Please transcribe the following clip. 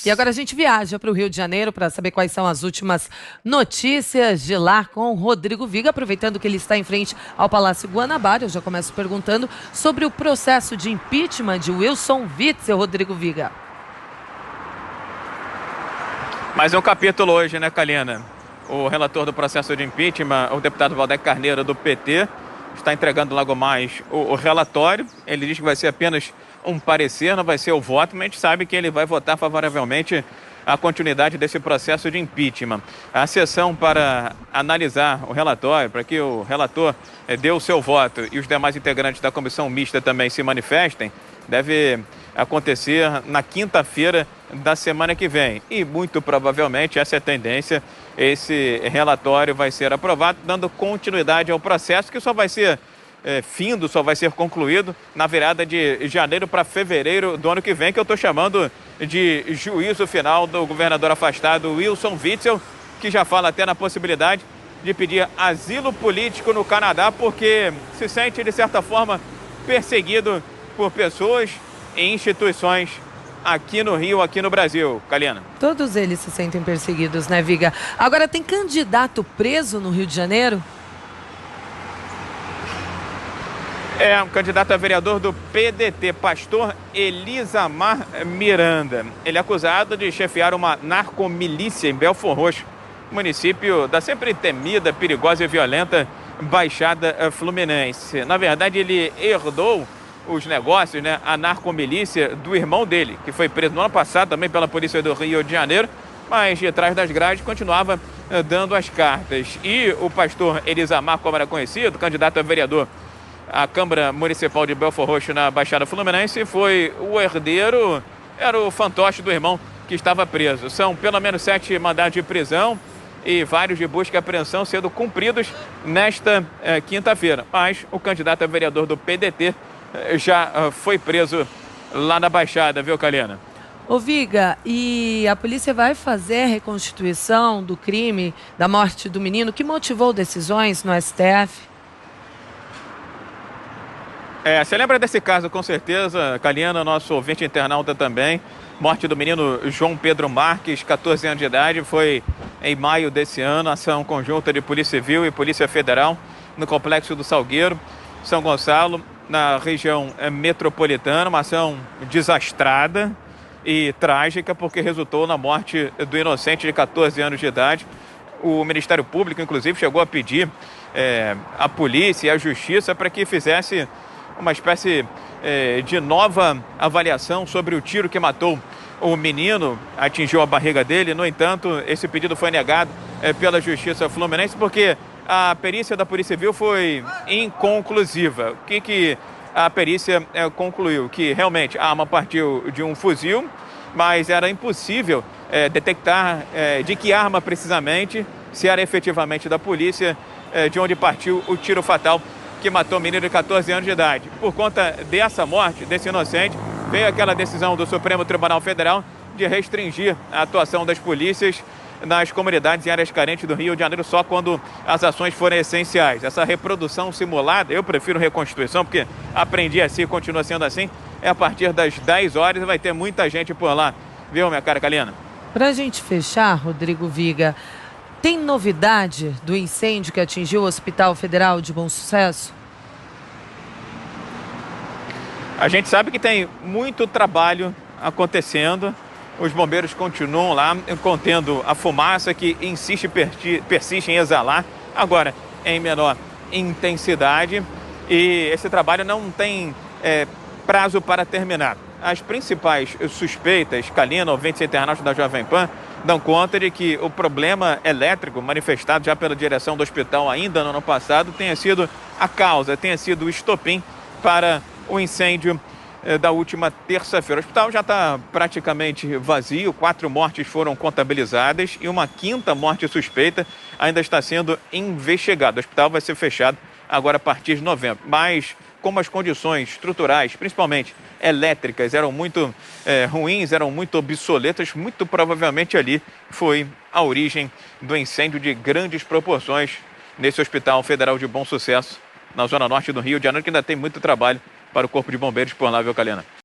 E agora a gente viaja para o Rio de Janeiro para saber quais são as últimas notícias de lá com o Rodrigo Viga, aproveitando que ele está em frente ao Palácio Guanabara. Eu já começo perguntando sobre o processo de impeachment de Wilson Witzel, Rodrigo Viga. Mais um capítulo hoje, né, Kalina? O relator do processo de impeachment, o deputado Valdec Carneiro, do PT, está entregando logo mais o relatório. Ele diz que vai ser apenas um parecer, não vai ser o voto, mas a gente sabe que ele vai votar favoravelmente a continuidade desse processo de impeachment. A sessão para analisar o relatório, para que o relator dê o seu voto e os demais integrantes da comissão mista também se manifestem, deve acontecer na quinta-feira da semana que vem. E muito provavelmente, essa é a tendência, esse relatório vai ser aprovado, dando continuidade ao processo que só vai ser só vai ser concluído na virada de janeiro para fevereiro do ano que vem, que eu estou chamando de juízo final do governador afastado Wilson Witzel, que já fala até na possibilidade de pedir asilo político no Canadá, porque se sente, de certa forma, perseguido por pessoas e instituições aqui no Rio, aqui no Brasil. Kalina. Todos eles se sentem perseguidos, né, Viga? Agora, tem candidato preso no Rio de Janeiro? É um candidato a vereador do PDT, pastor Elisamar Miranda. Ele é acusado de chefiar uma narcomilícia em Belford Roxo, município da sempre temida, perigosa e violenta Baixada Fluminense. Na verdade, ele herdou os negócios, né, a narcomilícia do irmão dele, que foi preso no ano passado também pela polícia do Rio de Janeiro, mas de trás das grades continuava dando as cartas. E o pastor Elisamar, como era conhecido, candidato a vereador à Câmara Municipal de Belford Roxo, na Baixada Fluminense, foi o herdeiro, era o fantoche do irmão que estava preso. São pelo menos 7 mandados de prisão e vários de busca e apreensão sendo cumpridos nesta quinta-feira. Mas o candidato a vereador do PDT já foi preso lá na Baixada, viu, Kalina? Ô Viga, e a polícia vai fazer a reconstituição do crime da morte do menino que motivou decisões no STF? Você lembra desse caso, com certeza, Kalina, nosso ouvinte internauta também. Morte do menino João Pedro Marques, 14 anos de idade, foi em maio desse ano, ação conjunta de Polícia Civil e Polícia Federal no Complexo do Salgueiro, São Gonçalo, na região metropolitana, uma ação desastrada e trágica, porque resultou na morte do inocente de 14 anos de idade. O Ministério Público, inclusive, chegou a pedir à polícia e à justiça para que fizesse uma espécie de nova avaliação sobre o tiro que matou o menino, atingiu a barriga dele. No entanto, esse pedido foi negado pela Justiça Fluminense, porque a perícia da Polícia Civil foi inconclusiva. O que a perícia concluiu? Que realmente a arma partiu de um fuzil, mas era impossível detectar de que arma precisamente, se era efetivamente da polícia, de onde partiu o tiro fatal que matou o menino de 14 anos de idade. Por conta dessa morte, desse inocente, veio aquela decisão do Supremo Tribunal Federal de restringir a atuação das polícias nas comunidades e áreas carentes do Rio de Janeiro só quando as ações forem essenciais. Essa reprodução simulada, eu prefiro reconstituição, porque aprendi assim e continua sendo assim, é a partir das 10 horas e vai ter muita gente por lá. Viu, minha cara, Kalina? Pra gente fechar, Rodrigo Viga, tem novidade do incêndio que atingiu o Hospital Federal de Bom Sucesso? A gente sabe que tem muito trabalho acontecendo. Os bombeiros continuam lá contendo a fumaça que persiste em exalar, agora em menor intensidade. E esse trabalho não tem prazo para terminar. As principais suspeitas, Kalina, ouvintes internautas da Jovem Pan, dão conta de que o problema elétrico manifestado já pela direção do hospital ainda no ano passado tenha sido a causa, tenha sido o estopim para o incêndio da última terça-feira. O hospital já está praticamente vazio, 4 mortes foram contabilizadas e uma 5ª morte suspeita ainda está sendo investigada. O hospital vai ser fechado agora a partir de novembro. Mas como as condições estruturais, principalmente elétricas, eram muito ruins, eram muito obsoletas, muito provavelmente ali foi a origem do incêndio de grandes proporções nesse Hospital Federal de Bom Sucesso, na zona norte do Rio de Janeiro, que ainda tem muito trabalho para o Corpo de Bombeiros por lá, viu, Kalina?